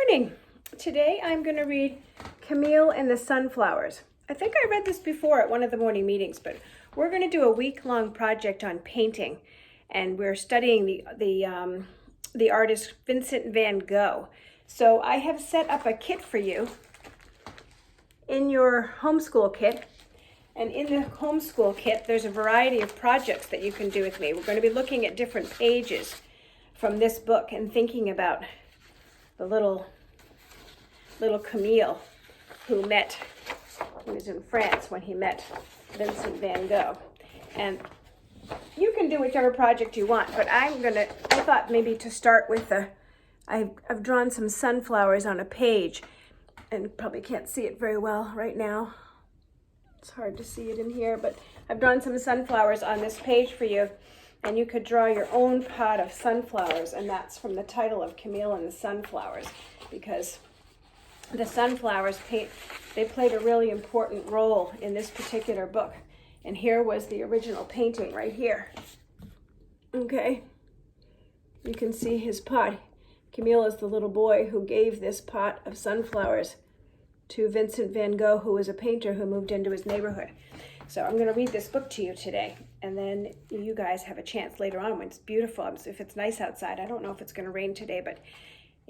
morning. Today I'm going to read Camille and the Sunflowers. I think I read this before at one of the morning meetings, but we're going to do a week-long project on painting, and we're studying the artist Vincent van Gogh. So I have set up a kit for you in your homeschool kit, and in the homeschool kit there's a variety of projects that you can do with me. We're going to be looking at different pages from this book and thinking about the little Camille who was in France when he met Vincent van Gogh. And you can do whichever project you want, but I thought maybe to start with I've drawn some sunflowers on a page, and probably can't see it very well right now. It's hard to see it in here, but I've drawn some sunflowers on this page for you, and you could draw your own pot of sunflowers, and that's from the title of Camille and the Sunflowers, because the sunflowers they played a really important role in this particular book. And here was the original painting right here. Okay, you can see his pot. Camille is the little boy who gave this pot of sunflowers to Vincent van Gogh, who was a painter who moved into his neighborhood. So I'm going to read this book to you today, and then you guys have a chance later on when it's beautiful. If it's nice outside, I don't know if it's going to rain today, but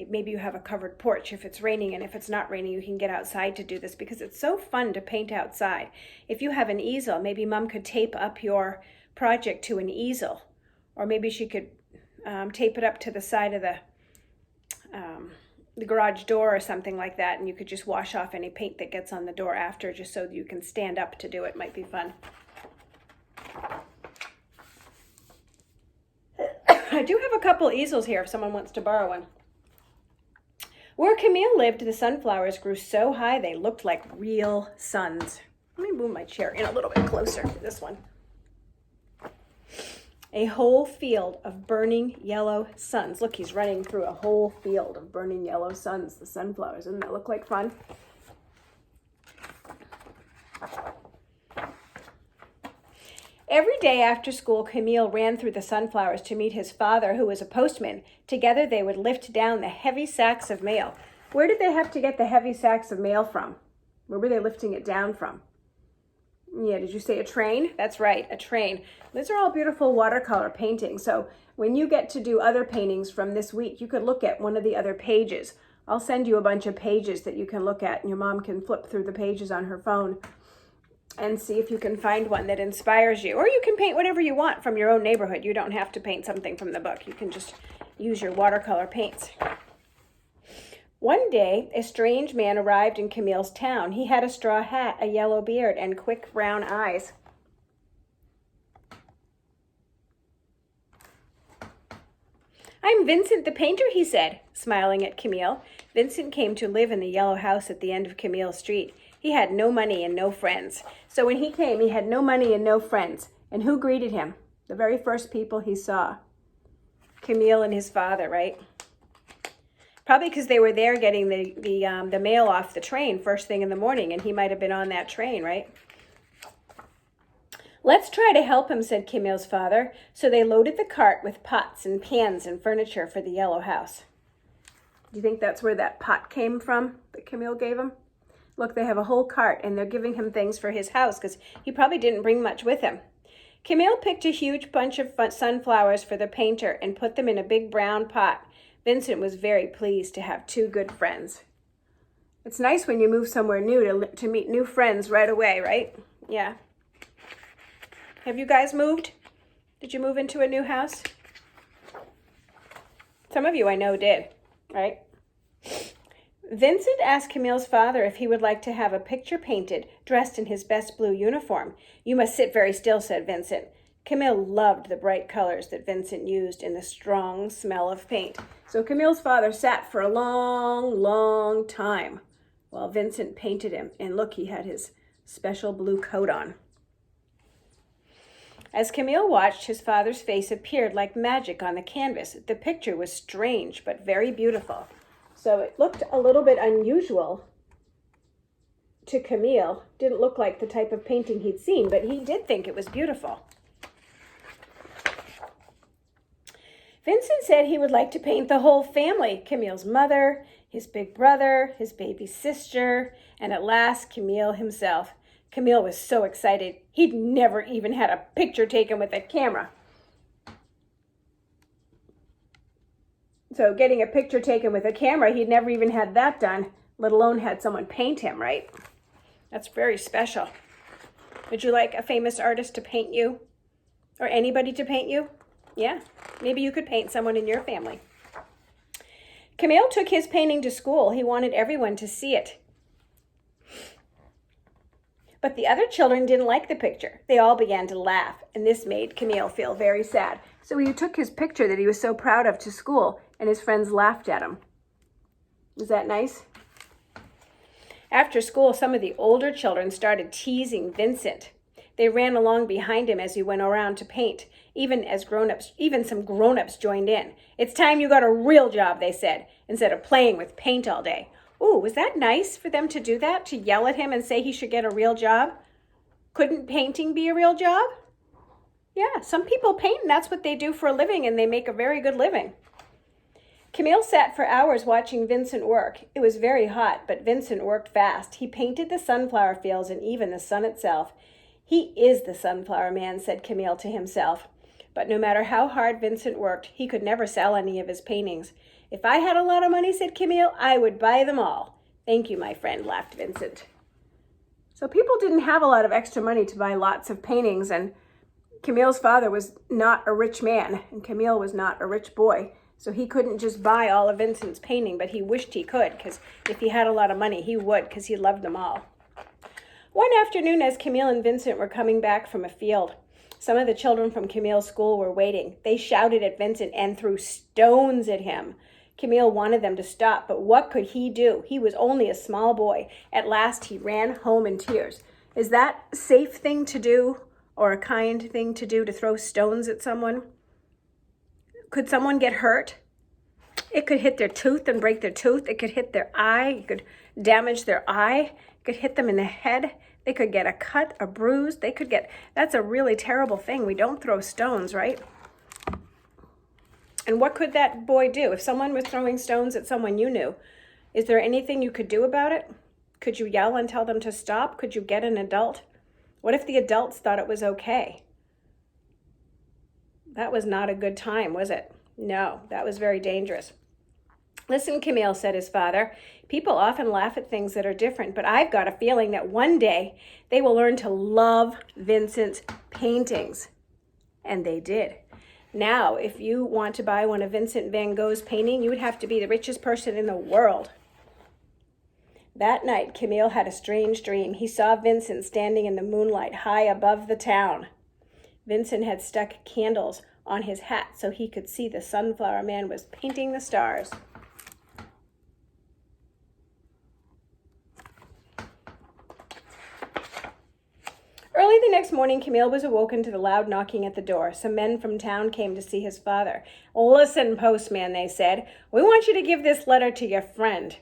maybe you have a covered porch if it's raining, and if it's not raining, you can get outside to do this because it's so fun to paint outside. If you have an easel, maybe Mom could tape up your project to an easel, or maybe she could tape it up to the side of the garage door or something like that, and you could just wash off any paint that gets on the door after, just so you can stand up to do it. Might be fun. I do have a couple easels here if someone wants to borrow one. Where Camille lived, the sunflowers grew so high they looked like real suns. Let me move my chair in a little bit closer to this one. A whole field of burning yellow suns. Look, he's running through a whole field of burning yellow suns, the sunflowers. Doesn't that look like fun? Every day after school, Camille ran through the sunflowers to meet his father, who was a postman. Together, they would lift down the heavy sacks of mail. Where did they have to get the heavy sacks of mail from? Where were they lifting it down from? Yeah, did you say a train? That's right, a train. These are all beautiful watercolor paintings. So when you get to do other paintings from this week, you could look at one of the other pages. I'll send you a bunch of pages that you can look at, and your mom can flip through the pages on her phone and see if you can find one that inspires you. Or you can paint whatever you want from your own neighborhood. You don't have to paint something from the book. You can just use your watercolor paints. One day, a strange man arrived in Camille's town. He had a straw hat, a yellow beard, and quick brown eyes. "I'm Vincent the painter," he said, smiling at Camille. Vincent came to live in the yellow house at the end of Camille Street. He had no money and no friends. So when he came, he had no money and no friends. And who greeted him? The very first people he saw. Camille and his father, right? Probably because they were there getting the mail off the train first thing in the morning, and he might have been on that train, right? "Let's try to help him," said Camille's father. So they loaded the cart with pots and pans and furniture for the yellow house. Do you think that's where that pot came from that Camille gave him? Look, they have a whole cart, and they're giving him things for his house because he probably didn't bring much with him. Camille picked a huge bunch of sunflowers for the painter and put them in a big brown pot. Vincent was very pleased to have two good friends. It's nice when you move somewhere new to meet new friends right away, right? Yeah. Have you guys moved? Did you move into a new house? Some of you I know did, right? Vincent asked Camille's father if he would like to have a picture painted, dressed in his best blue uniform. "You must sit very still," said Vincent. Camille loved the bright colors that Vincent used and the strong smell of paint. So Camille's father sat for a long, long time while Vincent painted him. And look, he had his special blue coat on. As Camille watched, his father's face appeared like magic on the canvas. The picture was strange, but very beautiful. So it looked a little bit unusual to Camille. Didn't look like the type of painting he'd seen, but he did think it was beautiful. Vincent said he would like to paint the whole family, Camille's mother, his big brother, his baby sister, and at last Camille himself. Camille was so excited. He'd never even had a picture taken with a camera. So getting a picture taken with a camera, he'd never even had that done, let alone had someone paint him, right? That's very special. Would you like a famous artist to paint you? Or anybody to paint you? Yeah, maybe you could paint someone in your family. Camille took his painting to school. He wanted everyone to see it. But the other children didn't like the picture. They all began to laugh, and this made Camille feel very sad. So he took his picture that he was so proud of to school, and his friends laughed at him. Was that nice? After school, some of the older children started teasing Vincent. They ran along behind him as he went around to paint. Even some grown-ups joined in. "It's time you got a real job," they said, instead of playing with paint all day. Ooh, was that nice for them to do that? To yell at him and say he should get a real job? Couldn't painting be a real job? Yeah, some people paint and that's what they do for a living, and they make a very good living. Camille sat for hours watching Vincent work. It was very hot, but Vincent worked fast. He painted the sunflower fields and even the sun itself. "He is the sunflower man," said Camille to himself. But no matter how hard Vincent worked, he could never sell any of his paintings. "If I had a lot of money," said Camille, "I would buy them all." "Thank you, my friend," laughed Vincent. So people didn't have a lot of extra money to buy lots of paintings, and Camille's father was not a rich man, and Camille was not a rich boy. So he couldn't just buy all of Vincent's painting, but he wished he could, because if he had a lot of money, he would, because he loved them all. One afternoon, as Camille and Vincent were coming back from a field, some of the children from Camille's school were waiting. They shouted at Vincent and threw stones at him. Camille wanted them to stop, but what could he do? He was only a small boy. At last, he ran home in tears. Is that a safe thing to do, or a kind thing to do, to throw stones at someone? Could someone get hurt? It could hit their tooth and break their tooth. It could hit their eye. It could damage their eye. It could hit them in the head. They could get a cut, a bruise. That's a really terrible thing. We don't throw stones, right? And what could that boy do? If someone was throwing stones at someone you knew, is there anything you could do about it? Could you yell and tell them to stop? Could you get an adult? What if the adults thought it was okay? That was not a good time, was it? No, that was very dangerous. "Listen, Camille," said his father, "people often laugh at things that are different, but I've got a feeling that one day they will learn to love Vincent's paintings." And they did. Now, if you want to buy one of Vincent van Gogh's painting, you would have to be the richest person in the world. That night, Camille had a strange dream. He saw Vincent standing in the moonlight high above the town. Vincent had stuck candles on his hat so he could see the sunflower man was painting the stars. Early the next morning, Camille was awoken to the loud knocking at the door. Some men from town came to see his father. "Listen, postman," they said, "we want you to give this letter to your friend.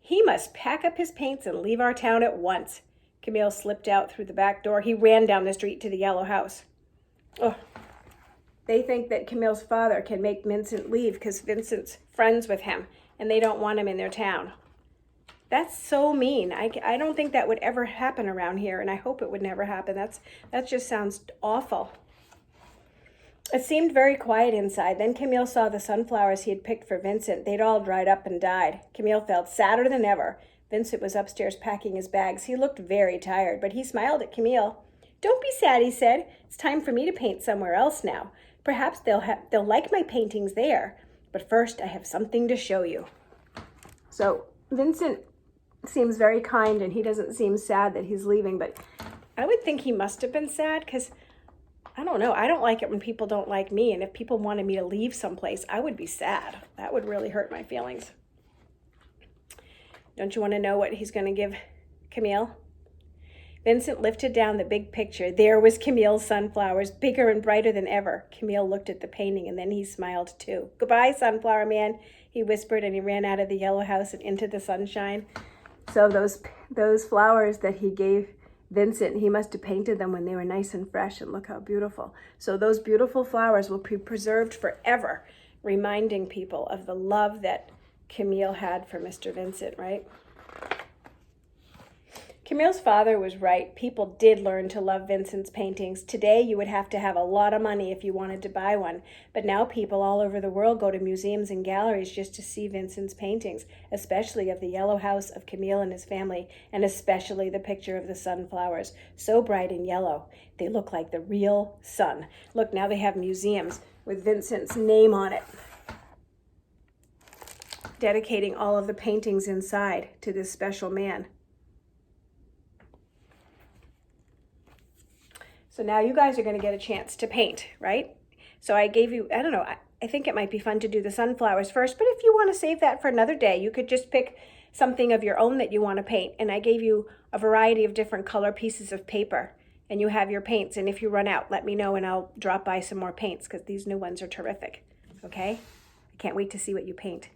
He must pack up his paints and leave our town at once." Camille slipped out through the back door. He ran down the street to the yellow house. Oh, they think that Camille's father can make Vincent leave because Vincent's friends with him and they don't want him in their town. That's so mean. I don't think that would ever happen around here, and I hope it would never happen. That just sounds awful. It seemed very quiet inside. Then Camille saw the sunflowers he had picked for Vincent. They'd all dried up and died. Camille felt sadder than ever. Vincent was upstairs packing his bags. He looked very tired, but he smiled at Camille. "Don't be sad," he said. "It's time for me to paint somewhere else now. Perhaps they'll like my paintings there. But first, I have something to show you." So Vincent seems very kind, and he doesn't seem sad that he's leaving, but I would think he must have been sad, because I don't know. I don't like it when people don't like me, and if people wanted me to leave someplace, I would be sad. That would really hurt my feelings. Don't you want to know what he's going to give Camille? Vincent lifted down the big picture. There was Camille's sunflowers, bigger and brighter than ever. Camille looked at the painting, and then he smiled too. "Goodbye, sunflower man," he whispered, and he ran out of the yellow house and into the sunshine. So those flowers that he gave Vincent, he must have painted them when they were nice and fresh, and look how beautiful. So those beautiful flowers will be preserved forever reminding people of the love that Camille had for Mr. Vincent, right? Camille's father was right. People did learn to love Vincent's paintings. Today, you would have to have a lot of money if you wanted to buy one. But now people all over the world go to museums and galleries just to see Vincent's paintings, especially of the yellow house of Camille and his family, and especially the picture of the sunflowers, so bright and yellow. They look like the real sun. Look, now they have museums with Vincent's name on it, dedicating all of the paintings inside to this special man. So now you guys are going to get a chance to paint, right? So I gave you, I don't know, I think it might be fun to do the sunflowers first, but if you want to save that for another day, you could just pick something of your own that you want to paint. And I gave you a variety of different color pieces of paper, and you have your paints. And if you run out, let me know and I'll drop by some more paints because these new ones are terrific, okay? I can't wait to see what you paint.